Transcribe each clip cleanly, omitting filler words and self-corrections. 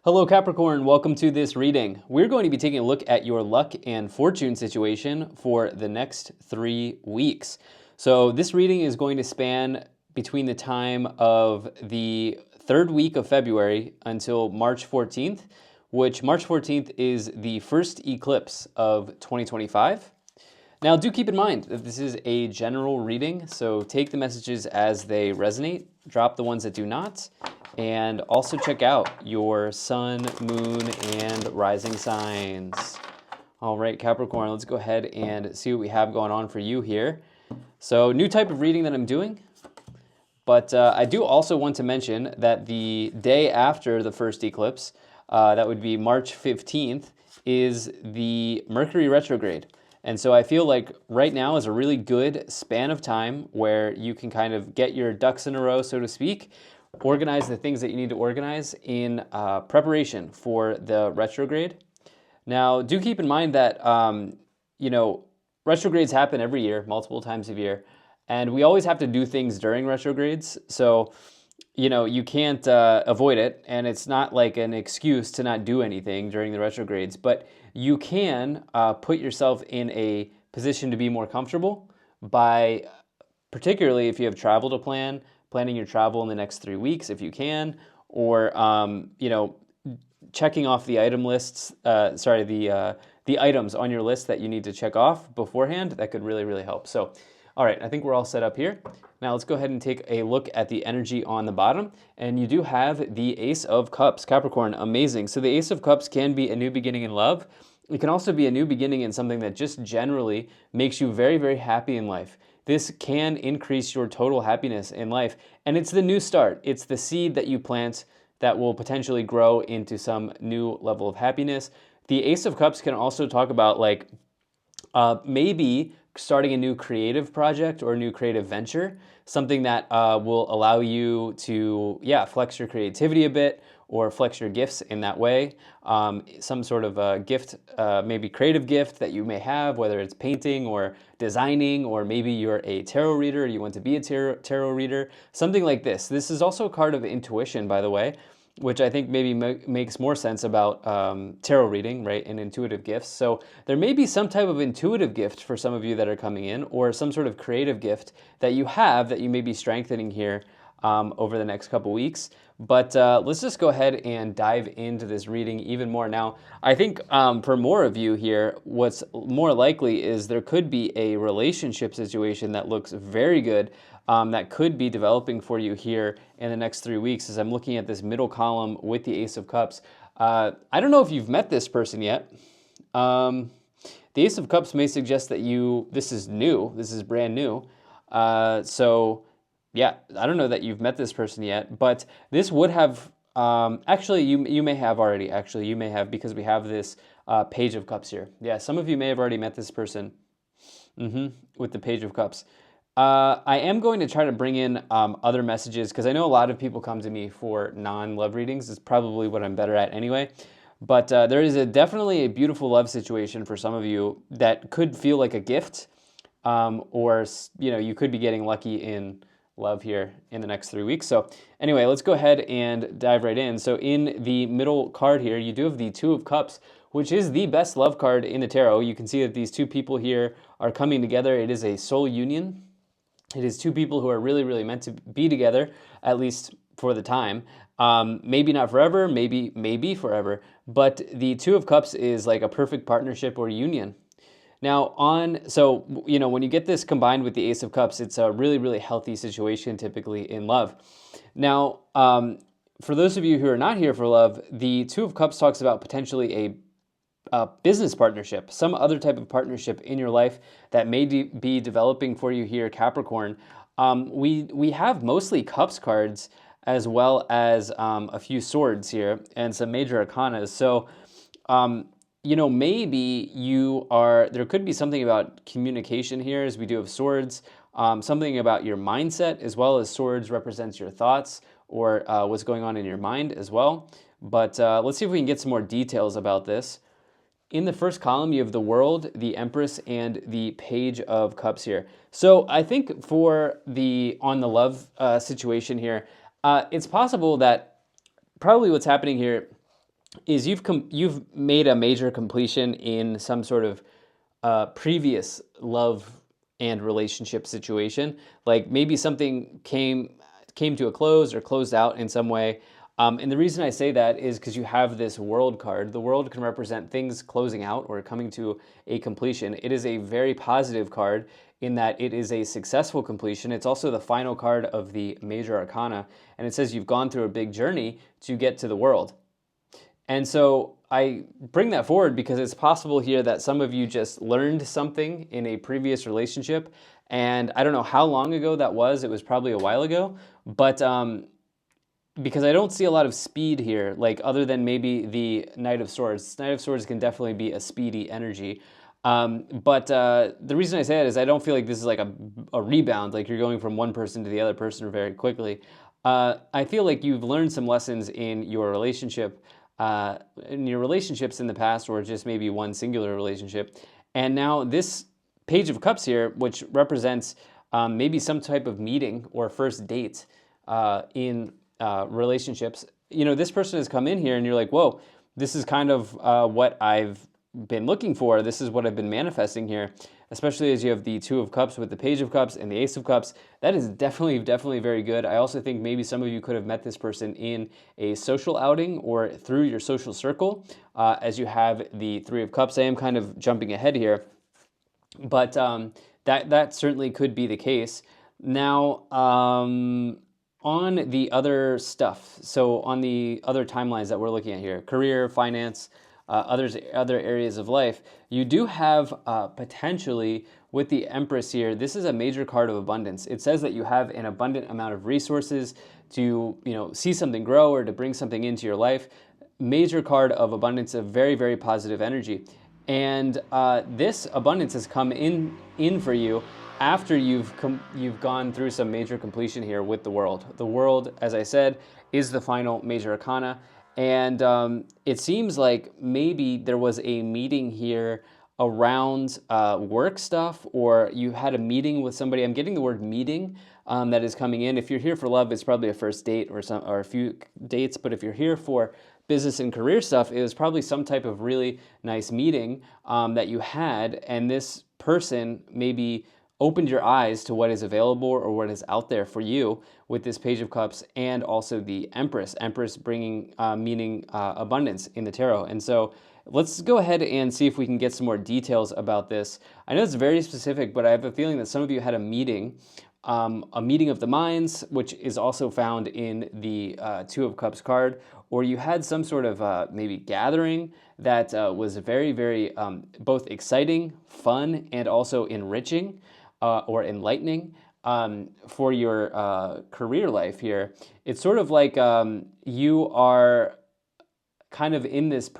Hello Capricorn, welcome to this reading. We're going to be taking a look at your luck and fortune situation for the next 3 weeks. So this reading is going to span between the time of the third week of February until March 14th, which March 14th is the first eclipse of 2025. Now, do keep in mind that this is a general reading, so take the messages as they resonate, drop the ones that do not, and also check out your sun, moon, and rising signs. All right, Capricorn, let's go ahead and see what we have going on for you here. So, new type of reading that I'm doing, but I do also want to mention that the day after the first eclipse, that would be March 15th, is the Mercury retrograde. And so I feel like right now is a really good span of time where you can kind of get your ducks in a row, so to speak, organize the things that you need to organize in preparation for the retrograde. Now, do keep in mind that, retrogrades happen every year, multiple times a year, and we always have to do things during retrogrades. So, you can't avoid it, and it's not like an excuse to not do anything during the retrogrades, but you can put yourself in a position to be more comfortable by, particularly if you have travel to planning your travel in the next 3 weeks if you can, or, checking off the item lists, the items on your list that you need to check off beforehand. That could really, really help. So, all right, I think we're all set up here. Now let's go ahead and take a look at the energy on the bottom. And you do have the Ace of Cups, Capricorn, amazing. So the Ace of Cups can be a new beginning in love. It can also be a new beginning in something that just generally makes you very, very happy in life. This can increase your total happiness in life. And it's the new start. It's the seed that you plant that will potentially grow into some new level of happiness. The Ace of Cups can also talk about maybe starting a new creative project or a new creative venture, something that will allow you to, flex your creativity a bit or flex your gifts in that way. Some sort of a gift, maybe creative gift that you may have, whether it's painting or designing, or maybe you're a tarot reader, you want to be a tarot reader, something like this. This is also a card of intuition, by the way, which I think maybe makes more sense about tarot reading, right, and intuitive gifts. So there may be some type of intuitive gift for some of you that are coming in, or some sort of creative gift that you have that you may be strengthening here over the next couple weeks. But let's just go ahead and dive into this reading even more. Now, I think for more of you here, what's more likely is there could be a relationship situation that looks very good that could be developing for you here in the next 3 weeks. As I'm looking at this middle column with the Ace of Cups, I don't know if you've met this person yet. The Ace of Cups may suggest that this is new, this is brand new. Yeah, I don't know that you've met this person yet, but this would have, actually, you may have already, because we have this Page of Cups here. Yeah, some of you may have already met this person with the Page of Cups. I am going to try to bring in other messages, because I know a lot of people come to me for non-love readings. It's probably what I'm better at anyway. But there is definitely a beautiful love situation for some of you that could feel like a gift, or you could be getting lucky in love here in the next 3 weeks. So anyway, let's go ahead and dive right in. So in the middle card here, you do have the Two of Cups, which is the best love card in the tarot. You can see that these two people here are coming together. It is a soul union. It is two people who are really, really meant to be together, at least for the time. Maybe not forever, maybe forever. But the Two of Cups is like a perfect partnership or union. Now, when you get this combined with the Ace of Cups, it's a really, really healthy situation typically in love. Now, for those of you who are not here for love, the Two of Cups talks about potentially a business partnership, some other type of partnership in your life that may be developing for you here, Capricorn. We have mostly Cups cards as well as a few swords here and some major arcanas. So, maybe there could be something about communication here, as we do have swords, something about your mindset, as well as swords represents your thoughts or what's going on in your mind as well. But let's see if we can get some more details about this. In the first column, you have the World, the Empress, and the Page of Cups here. So I think on the love situation here, it's possible that probably what's happening here is you've made a major completion in some sort of previous love and relationship situation. Like maybe something came to a close or closed out in some way. And the reason I say that is because you have this world card. The world can represent things closing out or coming to a completion. It is a very positive card in that it is a successful completion. It's also the final card of the major arcana, and it says you've gone through a big journey to get to the world. And so I bring that forward because it's possible here that some of you just learned something in a previous relationship. And I don't know how long ago that was. It was probably a while ago. But because I don't see a lot of speed here, like other than maybe the Knight of Swords. Knight of Swords can definitely be a speedy energy. But the reason I say that is I don't feel like this is like a rebound, like you're going from one person to the other person very quickly. I feel like you've learned some lessons in your relationship, in your relationships in the past, or just maybe one singular relationship. And now this Page of Cups here, which represents maybe some type of meeting or first date in relationships. You know, this person has come in here and you're like, whoa, this is kind of what I've been looking for. This is what I've been manifesting here, especially as you have the Two of Cups with the Page of Cups and the Ace of Cups. That is definitely very good. I also think maybe some of you could have met this person in a social outing or through your social circle, as you have the Three of Cups. I am kind of jumping ahead here, but that certainly could be the case. Now, on the other stuff, so on the other timelines that we're looking at here, career, finance, other areas of life, you do have potentially with the Empress here, this is a major card of abundance. It says that you have an abundant amount of resources to, you know, see something grow or to bring something into your life. Major card of abundance, of very positive energy. And this abundance has come in for you after you've gone through some major completion here with the world. The world, as I said, is the final major arcana. And it seems like maybe there was a meeting here around work stuff, or you had a meeting with somebody. I'm getting the word meeting that is coming in. If you're here for love, it's probably a first date or a few dates. But if you're here for business and career stuff, it was probably some type of really nice meeting that you had, and this person maybe opened your eyes to what is available or what is out there for you with this Page of Cups and also the Empress. Empress bringing meaning abundance in the tarot. And so let's go ahead and see if we can get some more details about this. I know it's very specific, but I have a feeling that some of you had a meeting of the minds, which is also found in the Two of Cups card, or you had some sort of maybe gathering that was very both exciting, fun, and also enriching or enlightening for your career life here. It's sort of like you are kind of in this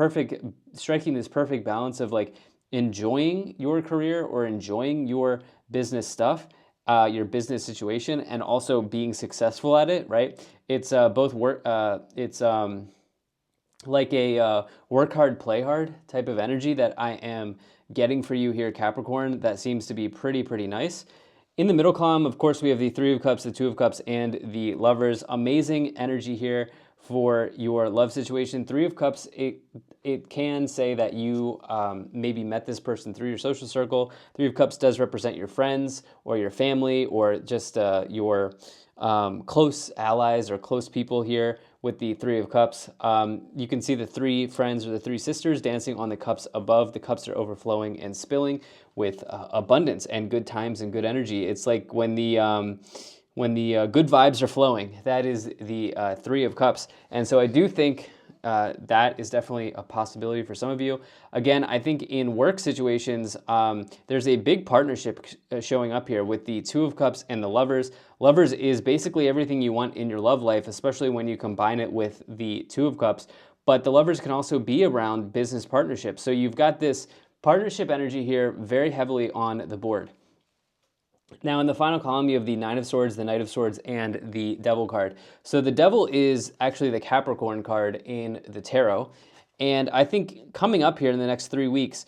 striking this perfect balance of like enjoying your career or enjoying your business stuff, your business situation, and also being successful at it, right? It's both work, it's like a work hard, play hard type of energy that I am getting for you here, Capricorn. That seems to be pretty nice. In the middle column, of course, we have the Three of Cups, the Two of Cups, and the Lovers. Amazing energy here for your love situation. Three of Cups, it can say that you maybe met this person through your social circle. Three of Cups does represent your friends or your family or just your close allies or close people here with the Three of Cups. You can see the three friends or the three sisters dancing on the cups above. The cups are overflowing and spilling with abundance and good times and good energy. It's like when the good vibes are flowing. That is the Three of Cups. And so I do think that is definitely a possibility for some of you. Again, I think in work situations, there's a big partnership showing up here with the Two of Cups and the Lovers. Lovers is basically everything you want in your love life, especially when you combine it with the Two of Cups. But the Lovers can also be around business partnerships. So you've got this partnership energy here very heavily on the board. Now, in the final column, you have the Nine of Swords, the Knight of Swords, and the Devil card. So the Devil is actually the Capricorn card in the tarot. And I think coming up here in the next 3 weeks,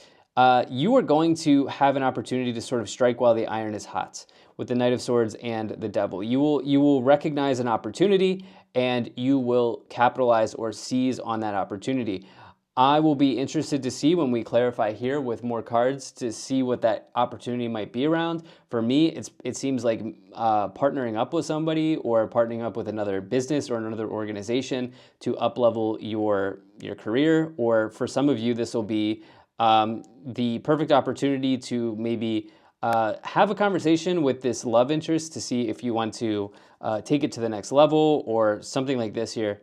you are going to have an opportunity to sort of strike while the iron is hot with the Knight of Swords and the Devil. You will recognize an opportunity and you will capitalize or seize on that opportunity. I will be interested to see when we clarify here with more cards to see what that opportunity might be around. For me, it seems like partnering up with somebody or partnering up with another business or another organization to up-level your career. Or for some of you, this will be the perfect opportunity to maybe have a conversation with this love interest to see if you want to take it to the next level or something like this here.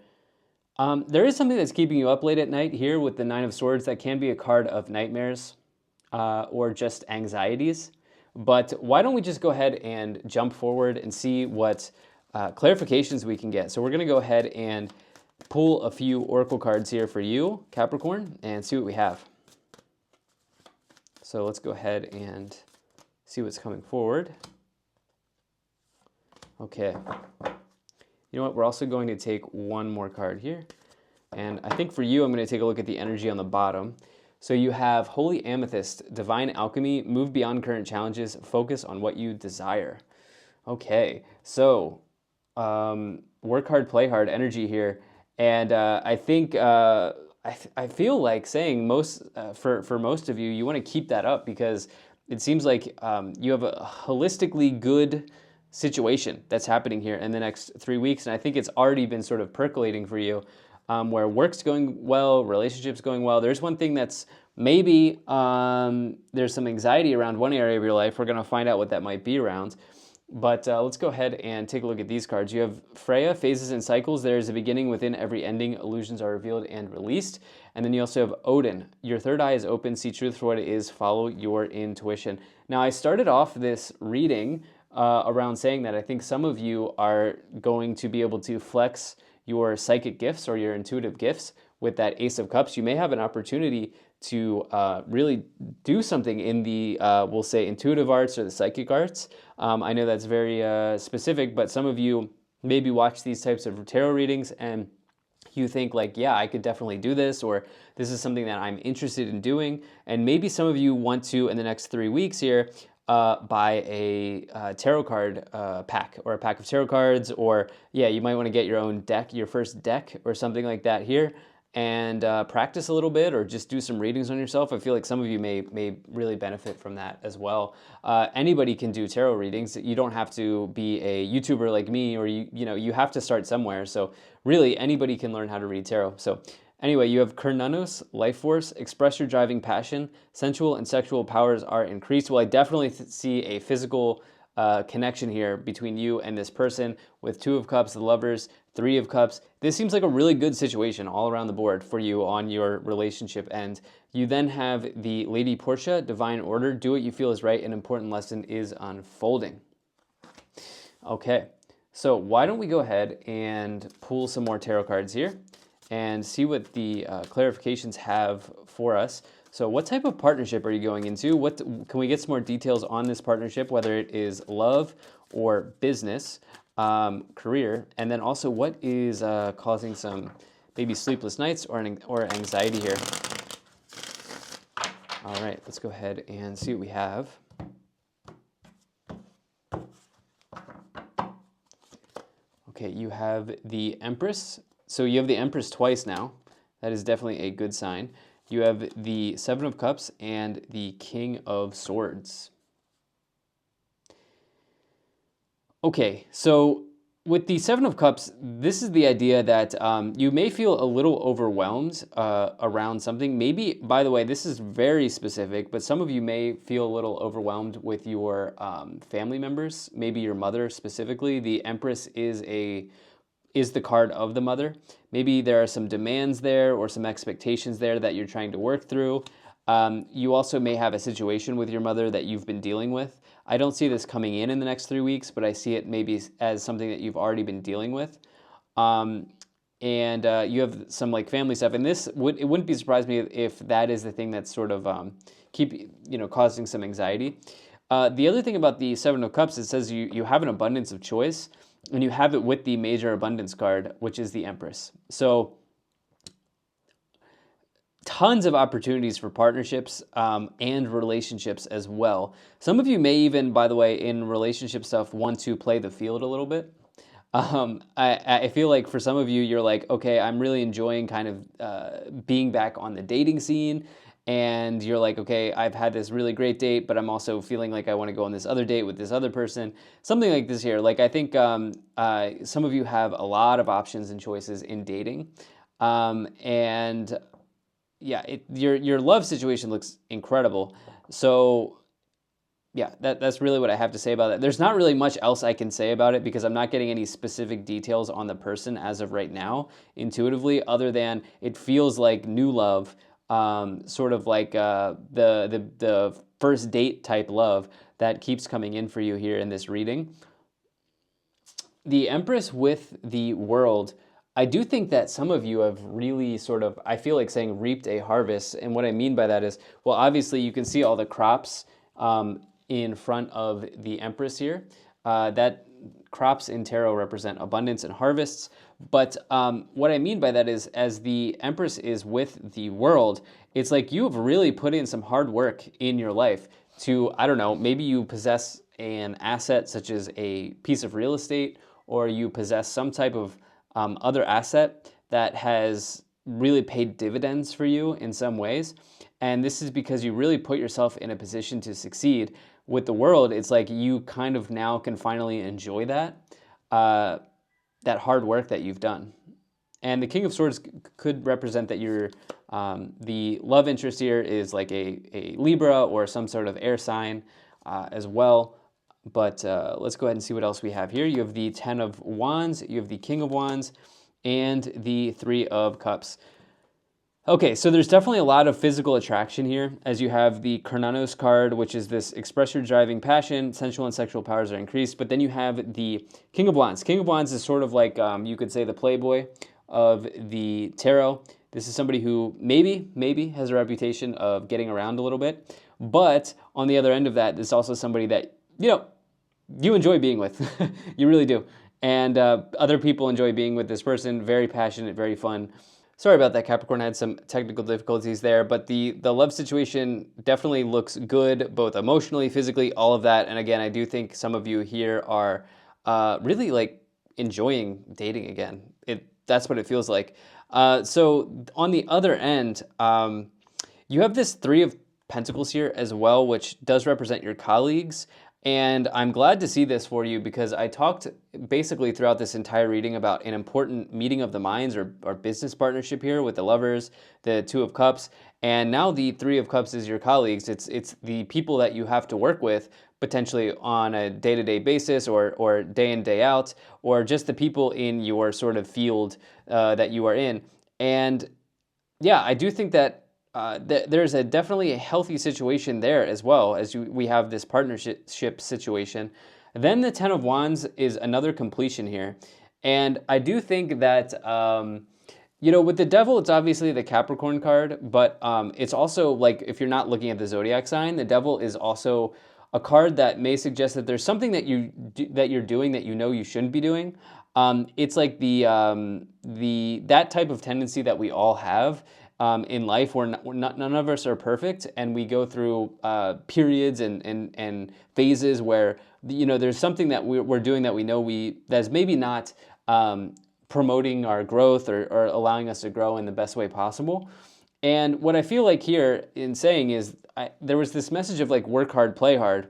There is something that's keeping you up late at night here with the Nine of Swords. That can be a card of nightmares or just anxieties. But why don't we just go ahead and jump forward and see what clarifications we can get. So we're going to go ahead and pull a few oracle cards here for you, Capricorn, and see what we have. So let's go ahead and see what's coming forward. Okay. You know what? We're also going to take one more card here. And I think for you, I'm going to take a look at the energy on the bottom. So you have Holy Amethyst, Divine Alchemy, move beyond current challenges, focus on what you desire. Okay, so work hard, play hard energy here. And I think, I feel like saying for most of you, you want to keep that up because it seems like you have a holistically good situation that's happening here in the next 3 weeks. And I think it's already been sort of percolating for you where work's going well, relationships going well. There's one thing that's maybe there's some anxiety around one area of your life. We're going to find out what that might be around. But let's go ahead and take a look at these cards. You have Freya, phases and cycles. There is a beginning within every ending. Illusions are revealed and released. And then you also have Odin. Your third eye is open. See truth for what it is. Follow your intuition. Now, I started off this reading around saying that I think some of you are going to be able to flex your psychic gifts or your intuitive gifts with that Ace of Cups. You may have an opportunity to really do something in the, we'll say, intuitive arts or the psychic arts. I know that's very specific, but some of you maybe watch these types of tarot readings and you think like, yeah, I could definitely do this, or this is something that I'm interested in doing. And maybe some of you want to, in the next 3 weeks here, buy a tarot card pack or a pack of tarot cards, or yeah, you might want to get your own deck, your first deck or something like that here, and practice a little bit or just do some readings on yourself. I feel like some of you may really benefit from that as well. Anybody can do tarot readings. You don't have to be a YouTuber like me, or you have to start somewhere. So really anybody can learn how to read tarot. So anyway, you have Kernunnos, life force, express your driving passion, sensual and sexual powers are increased. Well, I definitely see a physical connection here between you and this person with Two of Cups, the Lovers, Three of Cups. This seems like a really good situation all around the board for you on your relationship end. You then have the Lady Portia, divine order, do what you feel is right, an important lesson is unfolding. Okay, so why don't we go ahead and pull some more tarot cards here and see what the clarifications have for us. So what type of partnership are you going into? Can we get some more details on this partnership, whether it is love or business, career, and then also what is causing some maybe sleepless nights or anxiety here? All right, let's go ahead and see what we have. Okay, you have the Empress. So you have the Empress twice now. That is definitely a good sign. You have the Seven of Cups and the King of Swords. Okay, so with the Seven of Cups, this is the idea that you may feel a little overwhelmed around something. Maybe, by the way, this is very specific, but some of you may feel a little overwhelmed with your family members, maybe your mother specifically. The Empress is the card of the mother. Maybe there are some demands there or some expectations there that you're trying to work through. You also may have a situation with your mother that you've been dealing with. I don't see this coming in the next 3 weeks, but I see it maybe as something that you've already been dealing with. And you have some like family stuff. And it wouldn't be surprised me if that is the thing that's sort of causing some anxiety. The other thing about the Seven of Cups, it says you have an abundance of choice, and you have it with the major abundance card, which is the Empress. So tons of opportunities for partnerships and relationships as well. Some of you may even, by the way, in relationship stuff, want to play the field a little bit. I feel like for some of you, you're like, okay, I'm really enjoying kind of being back on the dating scene. And you're like, okay, I've had this really great date, but I'm also feeling like I want to go on this other date with this other person. Something like this here. Like, I think some of you have a lot of options and choices in dating. And yeah, your love situation looks incredible. So yeah, that's really what I have to say about that. There's not really much else I can say about it because I'm not getting any specific details on the person as of right now, intuitively, other than it feels like new love, sort of like the first date type love that keeps coming in for you here in this reading. The Empress with the World. I do think that some of you have really sort of, I feel like saying reaped a harvest. And what I mean by that is, well, obviously you can see all the crops in front of the Empress here. That crops in tarot represent abundance and harvests. But what I mean by that is, as the Empress is with the World, it's like you have really put in some hard work in your life to, I don't know, maybe you possess an asset such as a piece of real estate, or you possess some type of other asset that has really paid dividends for you in some ways. And this is because you really put yourself in a position to succeed. With the World, it's like you kind of now can finally enjoy that, that hard work that you've done. And the King of Swords could represent that you're, the love interest here is like a Libra or some sort of air sign as well. But let's go ahead and see what else we have here. You have the Ten of Wands, you have the King of Wands, and the Three of Cups. Okay, so there's definitely a lot of physical attraction here, as you have the Carnanos card, which is this express your driving passion, sensual and sexual powers are increased. But then you have the King of Wands. King of Wands is sort of like, you could say, the playboy of the tarot. This is somebody who maybe has a reputation of getting around a little bit. But on the other end of that, there's also somebody that, you enjoy being with. You really do. And other people enjoy being with this person. Very passionate, very fun. Sorry about that, Capricorn. I had some technical difficulties there, but the love situation definitely looks good, both emotionally, physically, all of that. And again, I do think some of you here are really like enjoying dating again. That's what it feels like. So on the other end, you have this Three of Pentacles here as well, which does represent your colleagues. And I'm glad to see this for you because I talked basically throughout this entire reading about an important meeting of the minds or business partnership here with the Lovers, the Two of Cups, and now the Three of Cups is your colleagues. It's the people that you have to work with potentially on a day-to-day basis or day in, day out, or just the people in your sort of field that you are in. And yeah, I do think that there's definitely a healthy situation there as well, as we have this partnership situation. Then the Ten of Wands is another completion here. And I do think that, with the Devil, it's obviously the Capricorn card, but it's also like, if you're not looking at the zodiac sign, the Devil is also a card that may suggest that there's something that you're doing that you shouldn't be doing. It's like that type of tendency that we all have in life, where none of us are perfect, and we go through periods and phases where there's something that we're doing that we know that's maybe not promoting our growth or allowing us to grow in the best way possible. And what I feel like here in saying is there was this message of like work hard, play hard.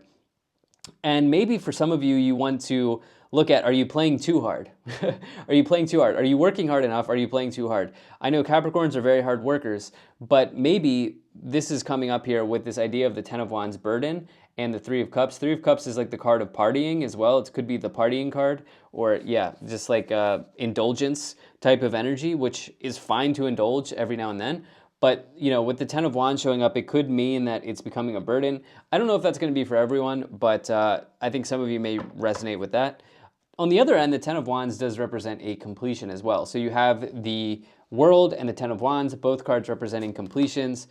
And maybe for some of you, you want to look at, are you playing too hard? Are you playing too hard? Are you working hard enough? Are you playing too hard? I know Capricorns are very hard workers, but maybe this is coming up here with this idea of the Ten of Wands burden and the Three of Cups. Three of Cups is like the card of partying as well. It could be the partying card, or just like indulgence type of energy, which is fine to indulge every now and then. But, with the Ten of Wands showing up, it could mean that it's becoming a burden. I don't know if that's going to be for everyone, but I think some of you may resonate with that. On the other end, the Ten of Wands does represent a completion as well. So you have the World and the Ten of Wands, both cards representing completions.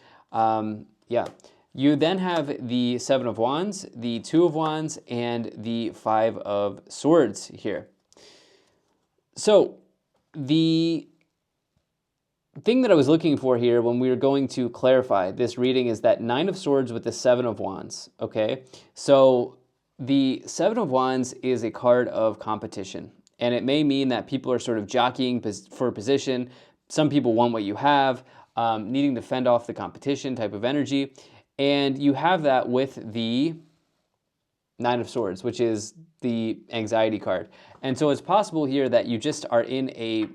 You then have the Seven of Wands, the Two of Wands, and the Five of Swords here. So the thing that I was looking for here when we were going to clarify this reading is that Nine of Swords with the Seven of Wands, okay? So the Seven of Wands is a card of competition. And it may mean that people are sort of jockeying for a position. Some people want what you have, needing to fend off the competition type of energy. And you have that with the Nine of Swords, which is the anxiety card. And so it's possible here that you just are in a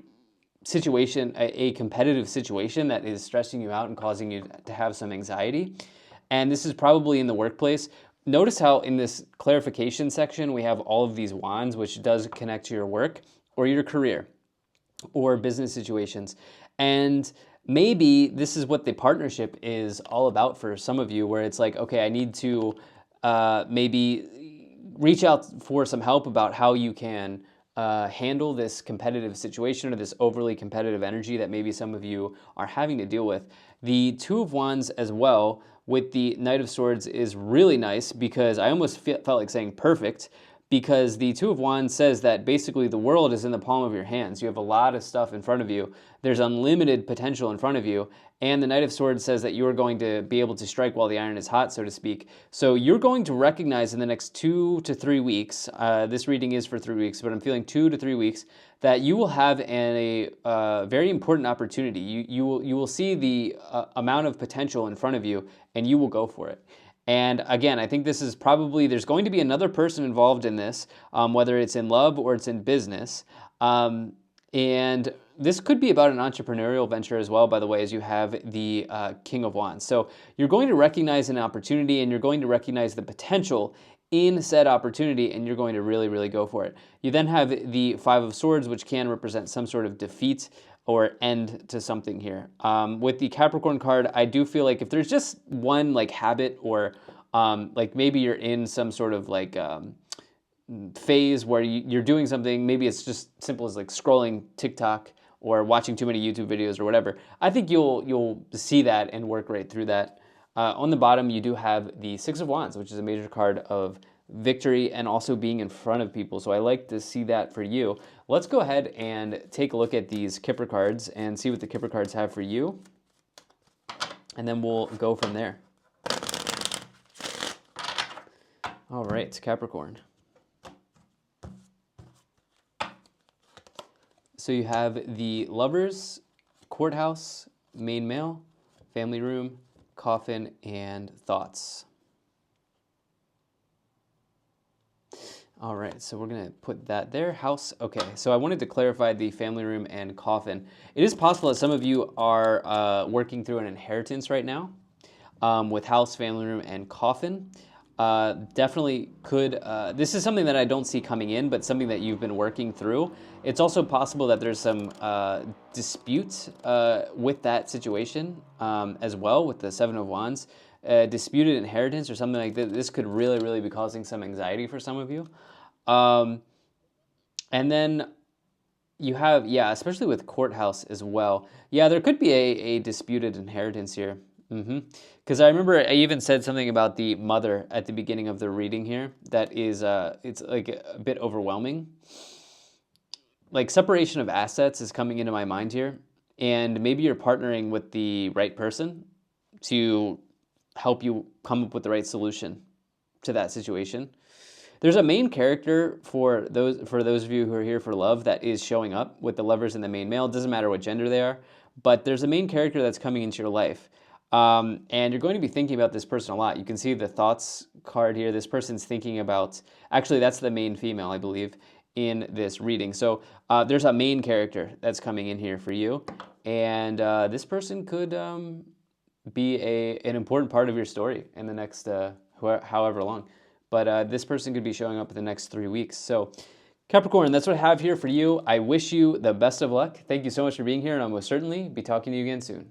situation, a competitive situation that is stressing you out and causing you to have some anxiety. And this is probably in the workplace. Notice how in this clarification section, we have all of these wands, which does connect to your work or your career or business situations. And maybe this is what the partnership is all about for some of you, where it's like, okay, I need to maybe reach out for some help about how you can handle this competitive situation or this overly competitive energy that maybe some of you are having to deal with. The Two of Wands as well with the Knight of Swords is really nice, because I almost felt like saying perfect, because the Two of Wands says that basically the world is in the palm of your hands. You have a lot of stuff in front of you. There's unlimited potential in front of you. And the Knight of Swords says that you are going to be able to strike while the iron is hot, so to speak. So you're going to recognize in the next 2 to 3 weeks, this reading is for 3 weeks, but I'm feeling 2 to 3 weeks, that you will have a very important opportunity. You will see the amount of potential in front of you, and you will go for it. And again, I think this is probably, there's going to be another person involved in this, whether it's in love or it's in business. And this could be about an entrepreneurial venture as well, by the way, as you have the King of Wands. So you're going to recognize an opportunity, and you're going to recognize the potential in said opportunity, and you're going to really, really go for it. You then have the Five of Swords, which can represent some sort of defeat or end to something here. With the Capricorn card, I do feel like if there's just one like habit, or like maybe you're in some sort of like phase where you're doing something, maybe it's just simple as like scrolling TikTok or watching too many YouTube videos or whatever, I think you'll see that and work right through that. On the bottom, you do have the Six of Wands, which is a major card of victory and also being in front of people. So I like to see that for you. Let's go ahead and take a look at these Kipper cards and see what the Kipper cards have for you. And then we'll go from there. All right, Capricorn. So you have the Lovers, Courthouse, Main Male, Family Room, Coffin, and Thoughts. All right, so we're gonna put that there. House, okay. So I wanted to clarify the Family Room and Coffin. It is possible that some of you are working through an inheritance right now with House, Family Room, and Coffin. Definitely could, this is something that I don't see coming in, but something that you've been working through. It's also possible that there's some dispute with that situation as well, with the Seven of Wands. Disputed inheritance or something like that. This could really, really be causing some anxiety for some of you. And then you have, yeah, especially with Courthouse as well. Yeah, there could be a disputed inheritance here. Because I remember I even said something about the mother at the beginning of the reading here that is, it's like a bit overwhelming. Like separation of assets is coming into my mind here, and maybe you're partnering with the right person to help you come up with the right solution to that situation. There's a main character for those of you who are here for love that is showing up with the Lovers and the Main Male. It doesn't matter what gender they are, but there's a main character that's coming into your life. And you're going to be thinking about this person a lot. You can see the Thoughts card here. This person's thinking about, actually that's the main female, I believe, in this reading. So there's a main character that's coming in here for you. And this person could be an important part of your story in the next however long. But this person could be showing up in the next 3 weeks. So Capricorn, that's what I have here for you. I wish you the best of luck. Thank you so much for being here, and I'll most certainly be talking to you again soon.